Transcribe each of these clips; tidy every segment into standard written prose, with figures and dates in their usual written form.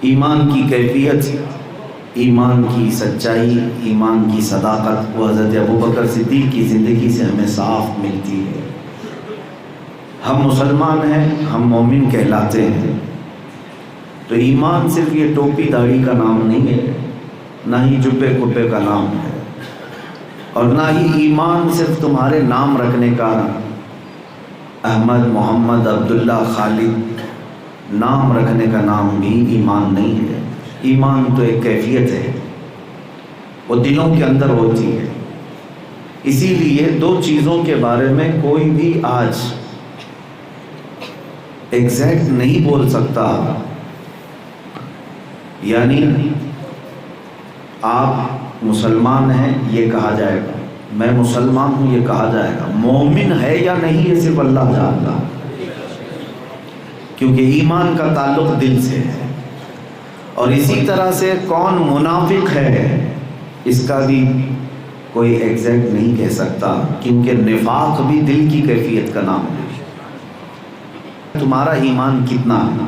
ایمان کی کیفیت، ایمان کی سچائی، ایمان کی صداقت وہ حضرت ابوبکر صدیق کی زندگی سے ہمیں صاف ملتی ہے۔ ہم مسلمان ہیں، ہم مومن کہلاتے ہیں، تو ایمان صرف یہ ٹوپی داڑھی کا نام نہیں ہے، نہ ہی جبے کپے کا نام ہے، اور نہ ہی ایمان صرف تمہارے نام رکھنے کا، احمد، محمد، عبداللہ، خالد نام رکھنے کا نام بھی ایمان نہیں ہے۔ ایمان تو ایک کیفیت ہے، وہ دلوں کے اندر ہوتی ہے۔ اسی لیے دو چیزوں کے بارے میں کوئی بھی آج ایگزیکٹ نہیں بول سکتا، یعنی آپ مسلمان ہیں یہ کہا جائے گا، میں مسلمان ہوں یہ کہا جائے گا، مومن ہے یا نہیں یہ صرف اللہ جانتا، کیونکہ ایمان کا تعلق دل سے ہے۔ اور اسی طرح سے کون منافق ہے اس کا بھی کوئی ایگزیکٹ نہیں کہہ سکتا، کیونکہ نفاق بھی دل کی کیفیت کا نام ہے۔ تمہارا ایمان کتنا ہے؟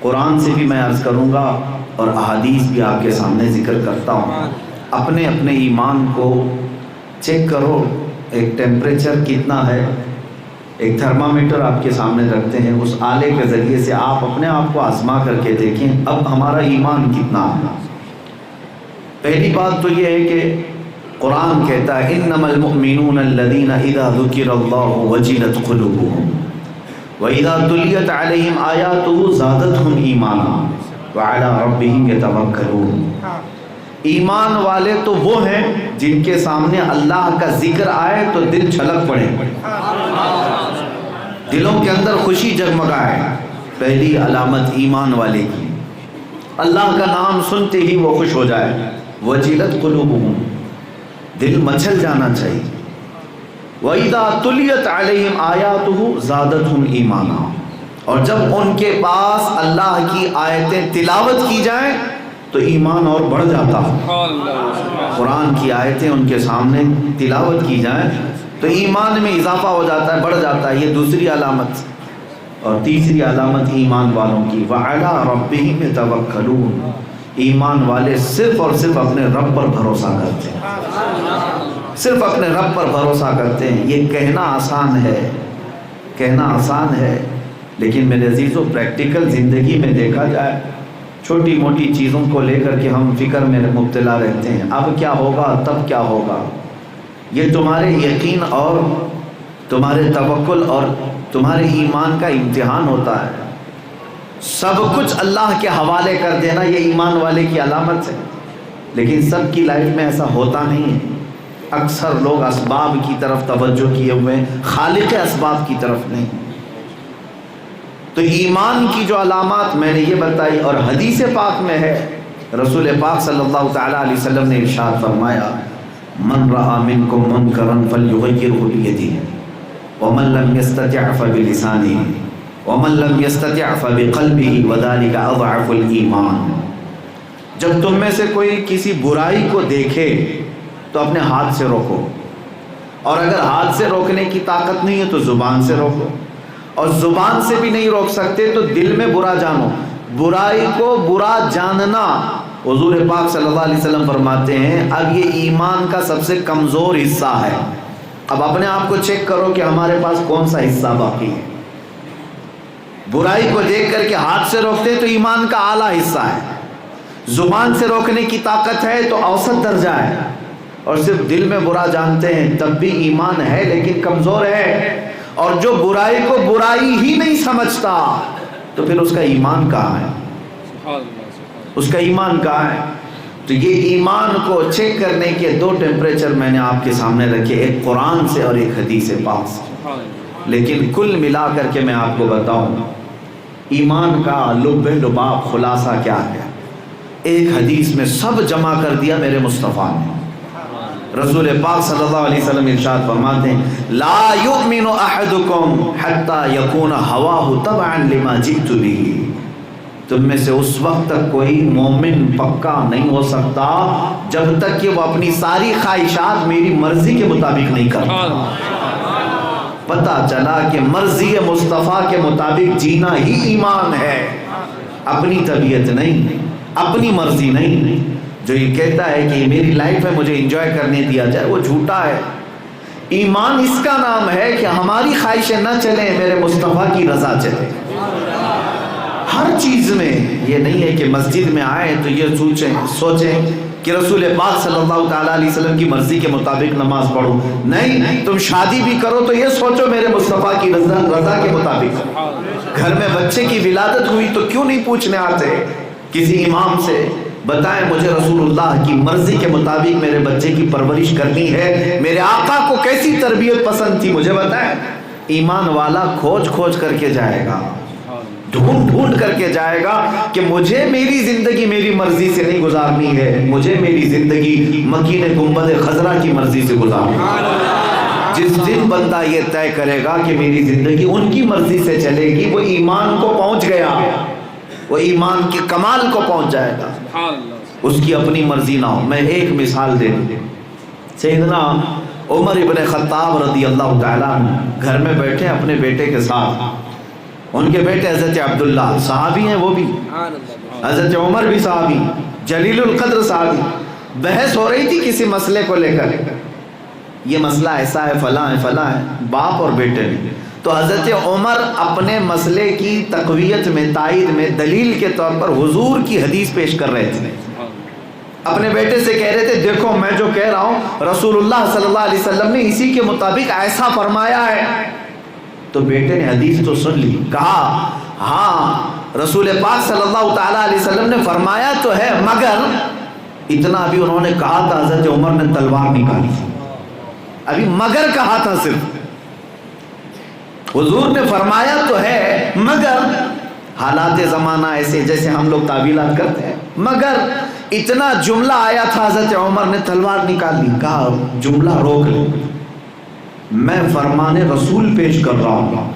قرآن سے بھی میں عرض کروں گا اور احادیث بھی آپ کے سامنے ذکر کرتا ہوں۔ اپنے اپنے ایمان کو چیک کرو، ایک ٹیمپریچر کتنا ہے، ایک تھرمامیٹر آپ کے سامنے رکھتے ہیں، اس آلے کے ذریعے سے آپ اپنے آپ کو آزما کر کے دیکھیں اب ہمارا ایمان کتنا ہے۔ پہلی بات تو یہ ہے کہ قرآن کہتا ہے انما المؤمنون الذین اذا ذکر اللہ وجلت قلوبهم وَإِذَا تُلِيَتْ عَلَيْهِمْ آيَاتُهُ زَادَتْهُمْ إِيمَانًا وَعَلَىٰ رَبِّهِمْ يَتَوَكَّلُونَ۔ ایمان والے تو وہ ہیں جن کے سامنے اللہ کا ذکر آئے تو دل چھلک پڑے، دلوں کے اندر خوشی جگمگائے۔ پہلی علامت ایمان والے کی، اللہ کا نام سنتے ہی وہ خوش ہو جائے۔ وَجِلَتْ قُلُوبُهُمْ، دل مچل جانا چاہیے۔ وَإِذَا تُلِيَتْ عَلَيْهِمْ آيَاتُهُ زَادَتْهُمْ إِيمَانًا، اور جب ان کے پاس اللہ کی آیتیں تلاوت کی جائیں تو ایمان اور بڑھ جاتا ہے۔ قرآن کی آیتیں ان کے سامنے تلاوت کی جائیں تو ایمان میں اضافہ ہو جاتا ہے، بڑھ جاتا ہے۔ یہ دوسری علامت۔ اور تیسری علامت ایمان والوں کی وَعَلَىٰ رَبِّهِمْ يَتَوَكَّلُونَ، ایمان والے صرف اور صرف اپنے رب پر بھروسہ کرتے ہیں، صرف اپنے رب پر بھروسہ کرتے ہیں۔ یہ کہنا آسان ہے، کہنا آسان ہے، لیکن میرے عزیزو پریکٹیکل زندگی میں دیکھا جائے چھوٹی موٹی چیزوں کو لے کر کے ہم فکر میں مبتلا رہتے ہیں، اب کیا ہوگا، تب کیا ہوگا۔ یہ تمہارے یقین اور تمہارے توکل اور تمہارے ایمان کا امتحان ہوتا ہے۔ سب کچھ اللہ کے حوالے کر دینا یہ ایمان والے کی علامت ہے، لیکن سب کی لائف میں ایسا ہوتا نہیں ہے۔ اکثر لوگ اسباب کی طرف توجہ کیے ہوئے ہیں، خالق اسباب کی طرف نہیں۔ تو ایمان کی جو علامات میں نے یہ بتائی، اور حدیث پاک میں ہے، رسول پاک صلی اللہ تعالی علیہ وسلم نے ارشاد فرمایا من رأى منکم منکرا فلیغیرہ بیدہ ومن لم یستطع فبلسانہ ومن لم یستطع فبقلبہ وذلک اضعف الایمان۔ جب تم میں سے کوئی کسی برائی کو دیکھے تو اپنے ہاتھ سے روکو، اور اگر ہاتھ سے روکنے کی طاقت نہیں ہے تو زبان سے روکو، اور زبان سے بھی نہیں روک سکتے تو دل میں برا جانو۔ برائی کو برا جاننا، حضور پاک صلی اللہ علیہ وسلم فرماتے ہیں اب یہ ایمان کا سب سے کمزور حصہ ہے۔ اب اپنے آپ کو چیک کرو کہ ہمارے پاس کون سا حصہ باقی ہے۔ برائی کو دیکھ کر کے ہاتھ سے روکتے تو ایمان کا اعلیٰ حصہ ہے، زبان سے روکنے کی طاقت ہے تو اوسط درجہ ہے، اور صرف دل میں برا جانتے ہیں تب بھی ایمان ہے لیکن کمزور ہے۔ اور جو برائی کو برائی ہی نہیں سمجھتا تو پھر اس کا ایمان کہاں ہے، اس کا ایمان کہاں ہے۔ تو یہ ایمان کو چیک کرنے کے دو ٹیمپریچر میں نے آپ کے سامنے رکھے، ایک قرآن سے اور ایک حدیث پاک سے۔ لیکن کل ملا کر کے میں آپ کو بتاؤں ایمان کا لب لباب خلاصہ کیا ہے، ایک حدیث میں سب جمع کر دیا میرے مصطفیٰ نے۔ رسول پاک صلی اللہ علیہ وسلم ارشاد فرماتے ہیں لا یؤمن احدکم حتی یکون ہواہ تبعا لما جئت بہ، تم میں سے اس وقت تک کوئی مومن پکا نہیں ہو سکتا جب تک کہ وہ اپنی ساری خواہشات میری مرضی کے مطابق نہیں کرتا۔ پتہ چلا کہ مرضی مصطفیٰ کے مطابق جینا ہی ایمان ہے۔ اپنی طبیعت نہیں، اپنی مرضی نہیں. جو یہ کہتا ہے کہ میری لائف ہے مجھے انجوائے کرنے دیا جائے، وہ جھوٹا ہے. ایمان اس کا نام ہے کہ ہماری خواہشیں نہ چلیں، میرے مصطفیٰ کی رضا چلے. ہر چیز میں یہ نہیں ہے کہ مسجد میں آئے تو یہ سوچیں کہ رسول پاک صلی اللہ تعالیٰ علیہ وسلم کی مرضی کے مطابق نماز پڑھو. نہیں، تم شادی بھی کرو تو یہ سوچو میرے مصطفیٰ کی رضا کے مطابق. گھر میں بچے کی ولادت ہوئی تو کیوں نہیں پوچھنے آتے کسی امام سے، بتائیں مجھے رسول اللہ کی مرضی کے مطابق میرے بچے کی پرورش کرنی ہے، میرے آقا کو کیسی تربیت پسند تھی مجھے بتائیں. ایمان والا کھوج کھوج کر کے جائے گا، ڈھونڈ ڈھونڈ کر کے جائے گا کہ مجھے میری زندگی میری مرضی سے نہیں گزارنی ہے، مجھے میری زندگی مکین گنبد خضرا کی مرضی سے گزارنی ہے. جس دن بندہ یہ طے کرے گا کہ میری زندگی ان کی مرضی سے چلے گی، وہ ایمان کو پہنچ گیا، وہ ایمان کے کمال کو پہنچ جائے گا. اس کی اپنی مرضی نہ ہو. میں ایک مثال دے دوں. سیدنا عمر ابن خطاب رضی اللہ تعالیٰ گھر میں بیٹھے اپنے بیٹے کے ساتھ. ان کے بیٹے حضرت عبداللہ صحابی ہیں، وہ بھی حضرت عمر بھی صحابی، جلیل القدر صحابی. بحث ہو رہی تھی کسی مسئلے کو لے کر، یہ مسئلہ ایسا ہے، فلاں ہے، فلاں ہے، باپ اور بیٹے میں. تو حضرت عمر اپنے مسئلے کی تقویت میں، تائید میں، دلیل کے طور پر حضور کی حدیث پیش کر رہے تھے. اپنے بیٹے سے کہہ رہے تھے دیکھو میں جو کہہ رہا ہوں رسول اللہ صلی اللہ علیہ وسلم نے اسی کے مطابق ایسا فرمایا ہے. تو بیٹے نے حدیث تو سن لی، کہا ہاں رسول پاک صلی اللہ تعالیٰ علیہ وسلم نے فرمایا تو ہے، مگر اتنا ابھی انہوں نے کہا تھا حضرت عمر نے تلوار نکالی، ابھی مگر کہا تھا صرف. حضور نے فرمایا تو ہے مگر حالات زمانہ ایسے جیسے ہم لوگ تعویلات کرتے ہیں، مگر اتنا جملہ آیا تھا حضرت عمر نے تلوار نکال لی. کہا جملہ روک لو، میں فرمان رسول پیش کر رہا ہوں،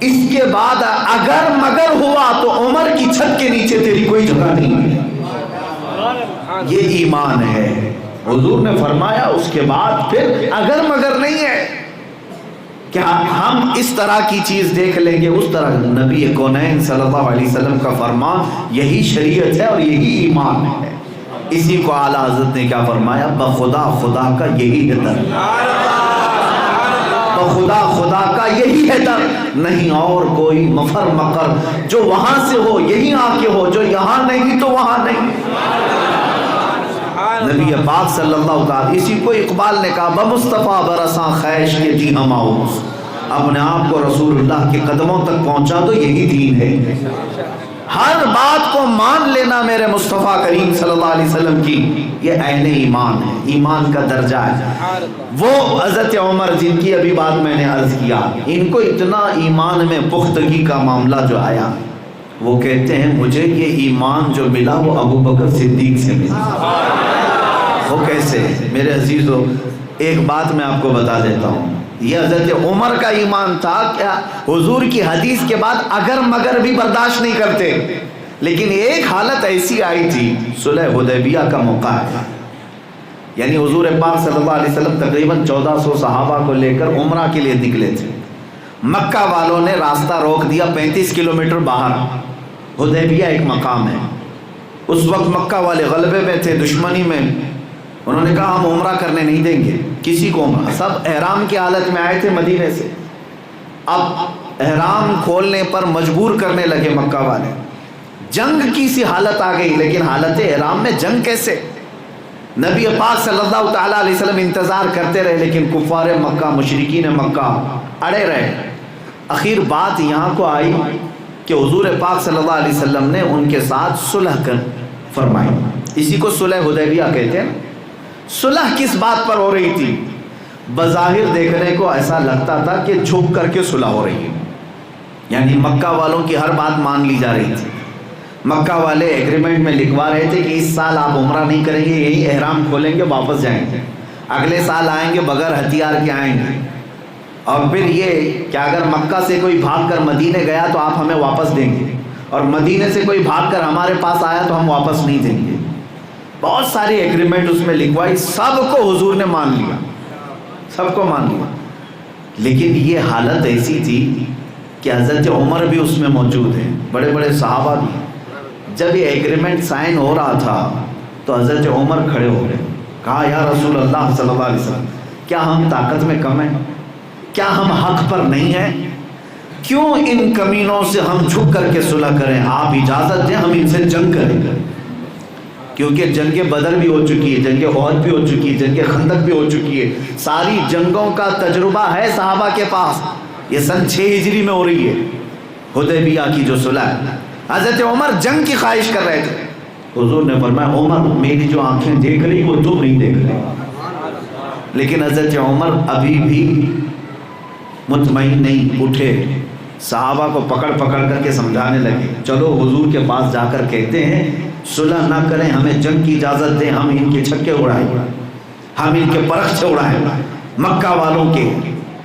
اس کے بعد اگر مگر ہوا تو عمر کی چھت کے نیچے تیری کوئی جگہ نہیں ہے. یہ ایمان ہے. حضور نے فرمایا، اس کے بعد پھر اگر مگر نہیں ہے کہ ہم اس طرح کی چیز دیکھ لیں گے اس طرح. نبی کونین صلی اللہ علیہ وسلم کا فرمان یہی شریعت ہے اور یہی ایمان ہے. اسی کو اعلیٰ حضرت نے کیا فرمایا، بخدا خدا کا یہی ہے در، بخدا خدا کا یہی ہے در، نہیں اور کوئی مفر مقر. جو وہاں سے ہو یہی آ کے ہو، جو یہاں نہیں تو وہاں نہیں. نبی پاک صلی اللہ تعالی، اسی کو اقبال نے کہا بمصطفیٰ برساں خیش کے دی ہم آؤس، اپنے آپ کو رسول اللہ کے قدموں تک پہنچا دو، یہی دین ہے. ہر بات کو مان لینا میرے مصطفیٰ کریم صلی اللہ علیہ وسلم کی، یہ عین ایمان ہے، ایمان کا درجہ ہے. وہ حضرت عمر جن کی ابھی بات میں نے عرض کیا، ان کو اتنا ایمان میں پختگی کا معاملہ جو آیا، وہ کہتے ہیں مجھے یہ ایمان جو ملا وہ ابو بکر صدیق سے ملا. وہ کیسے؟ میرے عزیزو ایک بات میں آپ کو بتا دیتا ہوں. یہ حضرت عمر کا ایمان تھا کیا حضور کی حدیث کے بعد اگر مگر بھی برداشت نہیں کرتے. لیکن ایک حالت ایسی آئی تھی، صلح حدیبیہ کا موقع ہے، یعنی حضور پاک صلی اللہ علیہ وسلم تقریباً 1400 صحابہ کو لے کر عمرہ کے لیے نکلے تھے. مکہ والوں نے راستہ روک دیا 35 کلومیٹر باہر. حدیبیہ ایک مقام ہے. اس وقت مکہ والے غلبے میں تھے، دشمنی میں. انہوں نے کہا ہم عمرہ کرنے نہیں دیں گے کسی کو عمرہ. سب احرام کی حالت میں آئے تھے مدینے سے. اب احرام کھولنے پر مجبور کرنے لگے مکہ والے. جنگ کی سی حالت آ گئی، لیکن حالت احرام میں جنگ کیسے؟ نبی پاک صلی اللہ تعالیٰ علیہ وسلم انتظار کرتے رہے، لیکن کفار مکہ، مشرکین مکہ اڑے رہے. آخر بات یہاں کو آئی کہ حضور پاک صلی اللہ علیہ وسلم نے ان کے ساتھ صلح کر فرمائی. اسی کو صلح حدیبیہ کہتے ہیں. صلح کس بات پر ہو رہی تھی؟ بظاہر دیکھنے کو ایسا لگتا تھا کہ جھک کر کے صلح ہو رہی ہے، یعنی مکہ والوں کی ہر بات مان لی جا رہی تھی. مکہ والے ایگریمنٹ میں لکھوا رہے تھے کہ اس سال آپ عمرہ نہیں کریں گے، یہی احرام کھولیں گے واپس جائیں گے، اگلے سال آئیں گے بغیر ہتھیار کے آئیں گے. اور پھر یہ کہ اگر مکہ سے کوئی بھاگ کر مدینے گیا تو آپ ہمیں واپس دیں گے، اور مدینے سے کوئی بھاگ کر ہمارے پاس آیا تو ہم واپس نہیں دیں گے. بہت ساری ایگریمنٹ اس میں لکھوائی. سب کو حضور نے مان لیا، سب کو مان لیا. لیکن یہ حالت ایسی تھی کہ حضرت عمر بھی اس میں موجود ہیں، بڑے بڑے صحابہ بھی. جب یہ ایگریمنٹ سائن ہو رہا تھا تو حضرت عمر کھڑے ہو گئے، کہا یا رسول اللہ صلی اللہ علیہ وسلم، کیا ہم طاقت میں کم ہیں؟ کیا ہم حق پر نہیں ہیں؟ کیوں ان کمینوں سے ہم جھک کر کے صلح کریں؟ آپ اجازت دیں ہم ان سے جنگ کریں، کیونکہ جنگ بدر بھی ہو چکی ہے، جنگ احد بھی ہو چکی ہے، جنگ خندق بھی ہو چکی ہے، ساری جنگوں کا تجربہ ہے صحابہ کے پاس۔ یہ سن 6 ہجری میں ہو رہی ہے حدیبیہ کی جو صلح ہے۔ حضرت عمر جنگ کی خواہش کر رہے تھے، حضور نے فرمایا عمر میری جو آنکھیں دیکھ رہی وہ تم نہیں دیکھ رہے۔ لیکن حضرت عمر ابھی بھی مطمئن نہیں، اٹھے، صحابہ کو پکڑ کر کے سمجھانے لگے، چلو حضور کے پاس جا کر کہتے ہیں صلح نہ کریں، ہمیں جنگ کی اجازت دیں، ہم ان کے چھکے اڑائیں، ہم ان کے پرخچے اڑائیں مکہ والوں کے،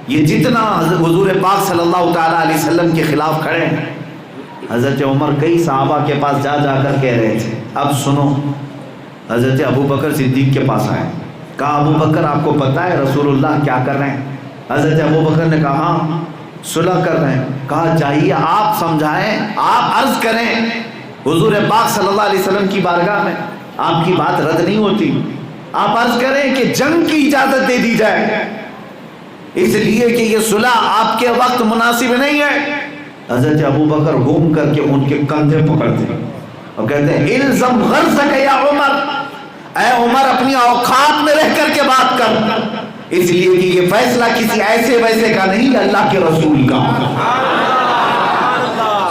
یہ جتنا حضور پاک صلی اللہ تعالیٰ علیہ وسلم کے خلاف کھڑے ہیں۔ حضرت عمر کئی صحابہ کے پاس جا کر کہہ رہے تھے اب سنو۔ حضرت ابو بکر صدیق کے پاس آئے، کہا ابو بکر آپ کو پتہ ہے رسول اللہ کیا کر رہے ہیں؟ حضرت ابو بکر نے کہا ہاں صلح کر رہے ہیں۔ کہا جائیے آپ سمجھائیں، آپ عرض کریں حضور پاک صلی اللہ علیہ وسلم کی بارگاہ میں، آپ کی بات رد نہیں ہوتی، آپ عرض کریں کہ جنگ کی اجازت دے دی جائے، اس لیے کہ یہ صلح آپ کے وقت مناسب نہیں ہے۔ حضرت ابو بکر گھوم کر کے ان کے کندھے پکڑتے اور کہتے ہیں الزم غرضک یا عمر، اے عمر اپنی اوقات میں رہ کر کے بات کر، اس لیے کہ یہ فیصلہ کسی ایسے ویسے کا نہیں، اللہ کے رسول کا۔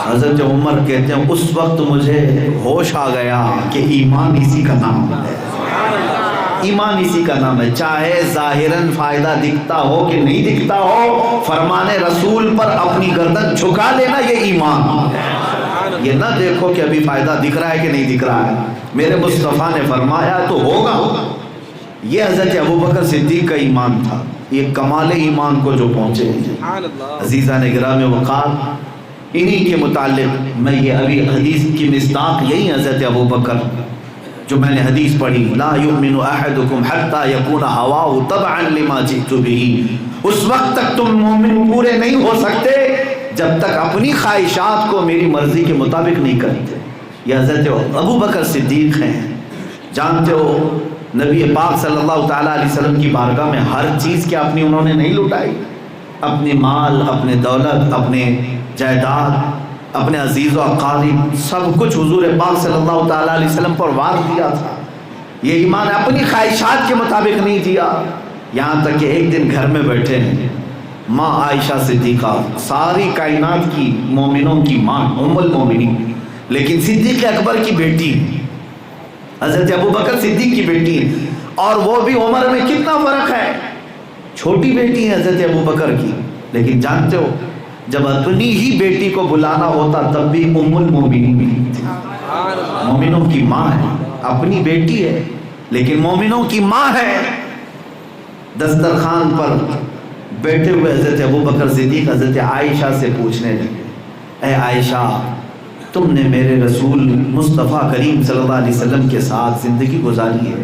حضرت عمر کہتے ہیں اس وقت مجھے ہوش آ گیا کہ ایمان اسی کا نام ہے، ایمان اسی کا نام ہے، چاہے ظاہراً فائدہ دکھتا ہو کہ نہیں دکھتا ہو، فرمان رسول پر اپنی گردن جھکا لینا یہ ایمان ہے۔ یہ نہ دیکھو کہ ابھی فائدہ دکھ رہا ہے کہ نہیں دکھ رہا ہے، میرے مصطفیٰ نے فرمایا تو ہوگا۔ یہ حضرت ابوبکر صدیق کا ایمان تھا، یہ کمال ایمان کو جو پہنچے۔ عزیزان گرامی وقار، انہی کے متعلق میں یہ ابھی حدیث کی مصداق یہی حضرت ابوبکر جو میں نے حدیث پڑھی، لا یؤمن احدکم حتی یکون ہواہ تبعا لما جئت بہ، اس وقت تک تم مومن پورے نہیں ہو سکتے جب تک اپنی خواہشات کو میری مرضی کے مطابق نہیں کرتے۔ یہ حضرت ابوبکر صدیق ہیں، جانتے ہو نبی پاک صلی اللہ تعالیٰ علیہ وسلم کی بارگاہ میں ہر چیز کیا اپنی انہوں نے نہیں لٹائی، اپنے مال، اپنے دولت، اپنے جائیداد، اپنے عزیز و اقارب، سب کچھ حضور پاک صلی اللہ تعالیٰ علیہ وسلم پر وار دیا تھا۔ یہ ایمان اپنی خواہشات کے مطابق نہیں دیا، یہاں تک کہ ایک دن گھر میں بیٹھے ہیں، ماں عائشہ صدیقہ ساری کائنات کی مومنوں کی ماں، ام المومنین، لیکن صدیق اکبر کی بیٹی، حضرت ابوبکر صدیق کی بیٹی، اور وہ بھی عمر میں کتنا فرق ہے، چھوٹی بیٹی ہے حضرت ابوبکر کی، لیکن جانتے ہو جب اپنی ہی بیٹی کو بلانا ہوتا تب بھی ام المومنین تھی، مومنوں کی ماں ہے، اپنی بیٹی ہے لیکن مومنوں کی ماں ہے۔ دسترخوان پر بیٹھے ہوئے حضرت ابوبکر صدیق حضرت عائشہ سے پوچھنے لگے، اے عائشہ تم نے میرے رسول مصطفیٰ کریم صلی اللہ علیہ وسلم کے ساتھ زندگی گزاری ہے،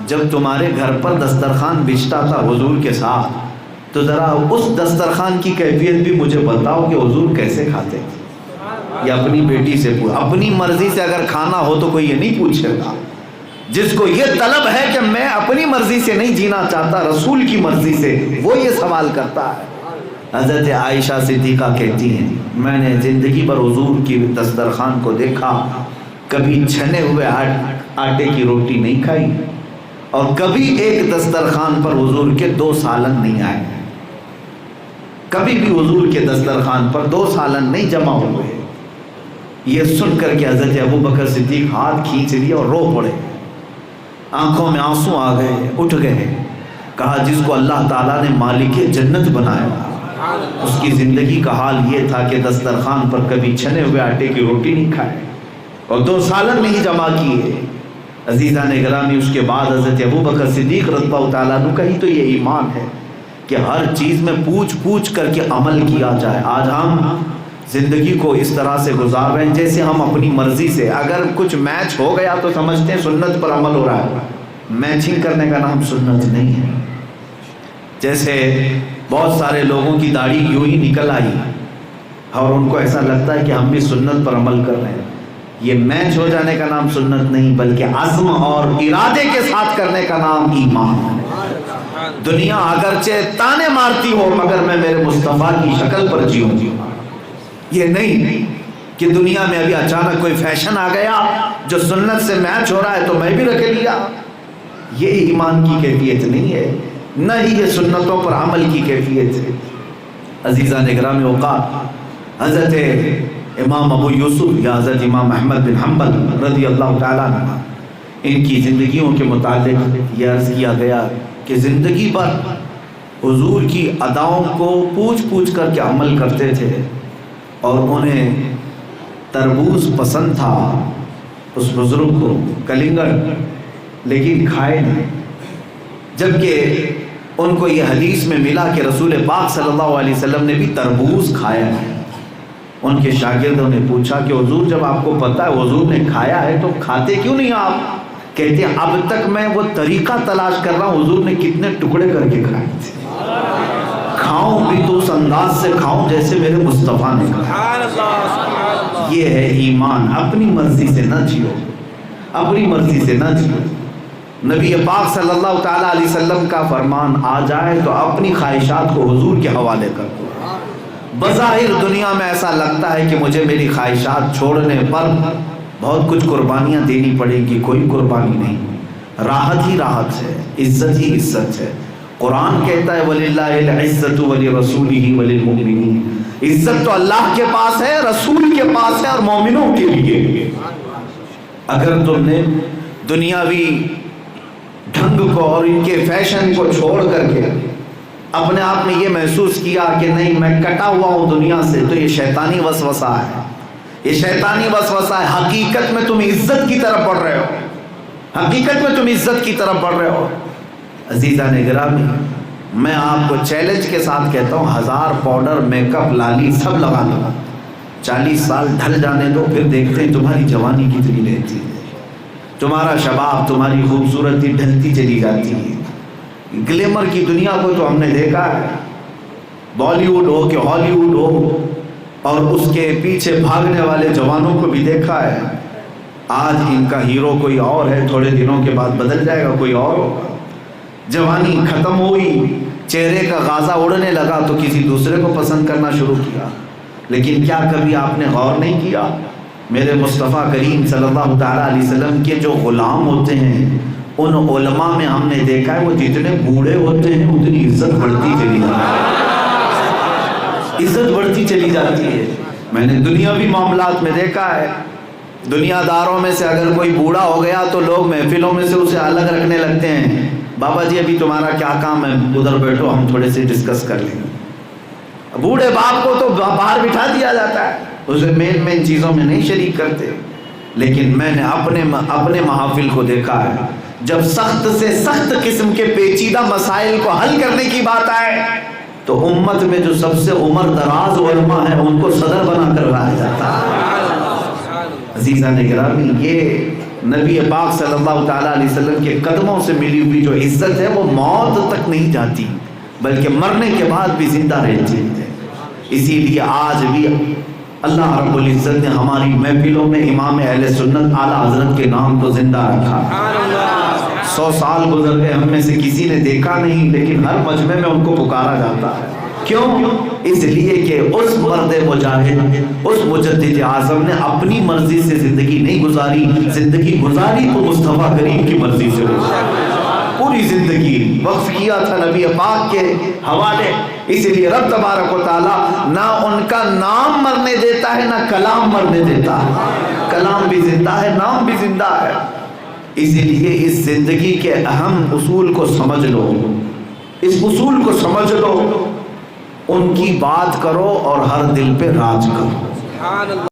جب تمہارے گھر پر دسترخوان بچھتا تھا حضور کے ساتھ تو ذرا اس دسترخوان کی کیفیت بھی مجھے بتاؤ کہ حضور کیسے کھاتے تھے۔ یا اپنی بیٹی سے اپنی مرضی سے اگر کھانا ہو تو کوئی یہ نہیں پوچھے گا، جس کو یہ طلب ہے کہ میں اپنی مرضی سے نہیں جینا چاہتا رسول کی مرضی سے، وہ یہ سوال کرتا ہے۔ حضرت عائشہ صدیقہ کہتی ہیں میں نے زندگی پر حضور کی دسترخوان کو دیکھا، کبھی چھنے ہوئے آٹے کی روٹی نہیں کھائی، اور کبھی ایک دسترخوان پر حضور کے 2 سالن نہیں آئے، کبھی بھی حضور کے دسترخوان پر 2 سالن نہیں جمع ہوئے۔ یہ سن کر کے حضرت ابوبکر صدیق ہاتھ کھینچ لیے اور رو پڑے، آنکھوں میں آنسو آ گئے، اٹھ گئے، کہا جس کو اللہ تعالیٰ نے مالک جنت بنایا اس کی زندگی کا حال یہ تھا کہ دسترخوان پر کبھی چھنے ہوئے آٹے کی روٹی نہیں کھائے اور 2 سالن نہیں جمع کیے۔ عزیزان گرامی، اس کے بعد حضرت ابوبکر صدیق رضی اللہ تعالیٰ عنہ کا ہی تو یہ ایمان ہے کہ ہر چیز میں پوچھ کر کے عمل کیا جائے۔ آج ہم زندگی کو اس طرح سے گزار رہے ہیں جیسے ہم اپنی مرضی سے، اگر کچھ میچ ہو گیا تو سمجھتے ہیں سنت پر عمل ہو رہا ہے، میچنگ کرنے کا نام سنت نہیں ہے۔ جیسے بہت سارے لوگوں کی داڑھی یوں ہی نکل آئی اور ان کو ایسا لگتا ہے کہ ہم بھی سنت پر عمل کر رہے ہیں، یہ میچ ہو جانے کا نام سنت نہیں، بلکہ عزم اور ارادے کے ساتھ کرنے کا نام ایمان ہے۔ دنیا اگرچہ تانے مارتی ہو مگر میں میرے مصطفیٰ کی شکل پر جیوں گی۔ یہ نہیں کہ دنیا میں ابھی اچانک کوئی فیشن آ گیا جو سنت سے میچ ہو رہا ہے تو میں بھی رکھ لیا۔ یہ ایمان کی کیفیت نہیں ہے، نہ ہی یہ سنتوں پر عمل کی کیفیت ہے۔ عزیزان گرامی اوقات، حضرت امام ابو یوسف یا حضرت امام احمد بن حنبل رضی اللہ تعالیٰ عنہ، ان کی زندگیوں کے متعلق یہ عرض کیا گیا کہ زندگی پر حضور کی اداؤں کو پوچھ پوچھ کر کے عمل کرتے تھے، اور انہیں تربوز پسند تھا اس بزرگ کو، کلنگڑ، لیکن کھائے نہیں۔ جبکہ ان کو یہ حدیث میں ملا کہ رسول پاک صلی اللہ علیہ وسلم نے بھی تربوز کھایا ہے۔ ان کے شاگردوں نے پوچھا کہ حضور جب آپ کو پتہ ہے حضور نے کھایا ہے تو کھاتے کیوں نہیں آپ؟ کہتے ہیں اب تک میں وہ طریقہ تلاش کر رہا ہوں حضور نے کتنے ٹکڑے کر کے کھائے تھے، کھاؤں بھی تو اس انداز سے کھاؤں جیسے میرے مصطفیٰ نے کھایا۔ یہ ہے ایمان، اپنی مرضی سے نہ جیو، اپنی مرضی سے نہ جیو۔ نبی پاک صلی اللہ تعالیٰ علیہ وسلم کا فرمان آ جائے تو اپنی خواہشات کو حضور کے حوالے کر دو۔ بظاہر دنیا میں ایسا لگتا ہے کہ مجھے میری خواہشات چھوڑنے پر بہت کچھ قربانیاں دینی پڑیں گی، کوئی قربانی نہیں، راحت ہی راحت ہے، عزت ہی عزت ہے۔ قرآن کہتا ہے وَلِلَّهِ الْعِزَّةُ وَلِرَسُولِهِ وَلِلْمُؤْمِنِينَ، عزت تو اللہ کے پاس ہے، رسول کے پاس ہے اور مومنوں کے لیے۔ اگر تم نے دنیاوی ڈھنگ کو اور ان کے فیشن کو چھوڑ کر کے اپنے آپ میں یہ محسوس کیا کہ نہیں میں کٹا ہوا ہوں دنیا سے، تو یہ شیطانی وسوسہ ہے، یہ شیطانی وسوسہ ہے۔ حقیقت میں تم عزت کی طرف بڑھ رہے ہو، حقیقت میں تم عزت کی طرف بڑھ رہے ہو۔ عزیزان گرامی، میں آپ کو چیلنج کے ساتھ کہتا ہوں 1000 پاؤڈر، میک اپ، لالی سب لگا لو، 40 سال ڈھل جانے دو، پھر دیکھتے ہیں تمہاری جوانی کتنی رہتی ہے، تمہارا شباب، تمہاری خوبصورتی ڈھلتی چلی جاتی ہے۔ گلیمر کی دنیا کو تو ہم نے دیکھا ہے، بالی ووڈ ہو کہ ہالی ووڈ ہو، اور اس کے پیچھے بھاگنے والے جوانوں کو بھی دیکھا ہے۔ آج ان کا ہیرو کوئی اور ہے، تھوڑے دنوں کے بعد بدل جائے گا، کوئی اور ہوگا۔ جوانی ختم ہوئی، چہرے کا غازہ اڑنے لگا تو کسی دوسرے کو پسند کرنا شروع کیا۔ لیکن کیا کبھی آپ نے غور نہیں کیا میرے مصطفیٰ کریم صلی اللہ تعالیٰ علیہ وسلم کے جو غلام ہوتے ہیں ان علماء میں ہم نے دیکھا ہے وہ جتنے بوڑھے ہوتے ہیں اتنی عزت بڑھتی چلی جاتی ہے، عزت بڑھتی چلی جاتی ہے۔ میں نے دنیاوی معاملات میں دیکھا ہے، دنیا داروں میں سے اگر کوئی بوڑھا ہو گیا تو لوگ محفلوں میں سے اسے الگ رکھنے لگتے ہیں، بابا جی ابھی تمہارا کیا کام ہے، ادھر بیٹھو ہم تھوڑے سے ڈسکس کر لیں گے۔ بوڑھے باپ کو تو باہر بٹھا دیا جاتا ہے، اسے مین چیزوں میں نہیں شریک کرتے۔ لیکن میں نے اپنے محافل کو دیکھا ہے، جب سخت سے سخت قسم کے پیچیدہ مسائل کو حل کرنے کی بات آئے تو امت میں جو سب سے عمر دراز علماء ہیں ان کو صدر بنا کر لایا جاتا ہے۔ عزیزان گرامی، یہ نبی پاک صلی اللہ تعالیٰ علیہ وسلم کے قدموں سے ملی ہوئی جو عزت ہے وہ موت تک نہیں جاتی بلکہ مرنے کے بعد بھی زندہ رہتی ہے۔ اسی لیے آج بھی اللہ رب العزت نے ہماری محفلوں میں امام اہل سنت اعلیٰ حضرت کے نام کو زندہ رکھا۔ 100 سال گزر گئے، ہم میں سے کسی نے دیکھا نہیں، لیکن ہر مجمع میں ان کو پکارا جاتا ہے۔ کیوں؟ اس لیے کہ اس مرد مجاہد، اس مجدد اعظم نے اپنی مرضی سے زندگی نہیں گزاری، زندگی گزاری تو مصطفیٰ کریم کی مرضی سے گزاری، پوری زندگی وقف کیا تھا نبی پاک کے حوالے۔ اس لیے رب تبارک و تعالی نہ ان کا نام مرنے دیتا ہے نہ کلام مرنے دیتا ہے، کلام بھی زندہ ہے، نام بھی زندہ ہے۔ اسی لیے اس زندگی کے اہم اصول کو سمجھ لو، اس اصول کو سمجھ لو، ان کی بات کرو اور ہر دل پہ راج کرو۔